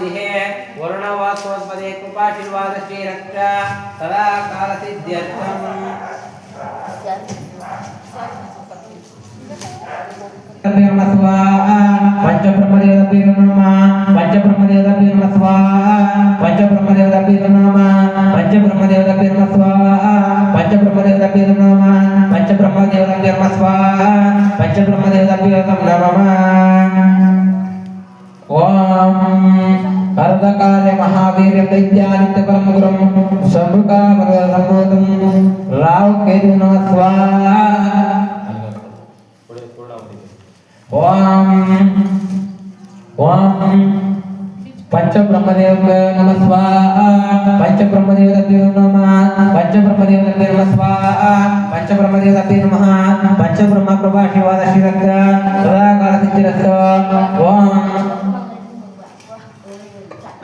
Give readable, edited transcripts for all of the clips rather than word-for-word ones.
विधिः वरुणवासोत्पदे कृपाशीर्वाद श्रीरक्ष सदा कालसिद्ध्यर्थम् पंचब्रह्मदेवताभ्यो नमः पंचब्रह्मदेवताभ्यो नमः स्वाहा पंचब्रह्मदेवताभ्यो नमः पंचब्रह्मदेवताभ्यो नमः स्वाहा पंचब्रह्मदेवताभ्यो नमः पंचब्रह्मदेवताभ्यो नमः स्वाहा पंचब्रह्मदेवताभ्यो नमः ओम अर्धकाले महावीर दैत्यादित्य परम गुरुम शंभुका भगवतं राव केतु नमः स्वाहा ओम ओम पंचब्रह्मदेव नमः स्वाहा पंचब्रह्मदेवताभ्यो नमः पंचब्रह्मदेवताभ्यो नमः स्वाहा पंचब्रह्मदेवताभ्यो नमः पंचब्रह्म प्रभाशीर्वाद श्रीरक्ष सदा कालसिद्धिरस्तु ओम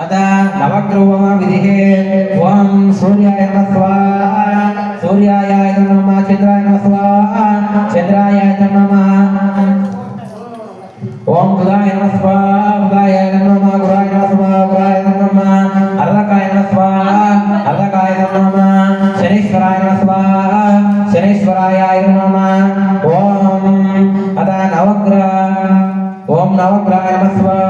अदा नवग्रह विधिः ओम सूर्याय नमः स्वाहा सूर्याय नमः चंद्राय नमः स्वाहा चंद्राय नमः ओम बुधाय नमः स्वाहा बुधाय नमः गुराय नमः स्वाहा गुराय नमः अर्धकाय नमः स्वाहा अर्धकाय नमः शनीश्वराय नमः स्वाहा शनीश्वराय नमः ओम अदा नवग्रह ओम नवग्रहाय नमः स्वाहा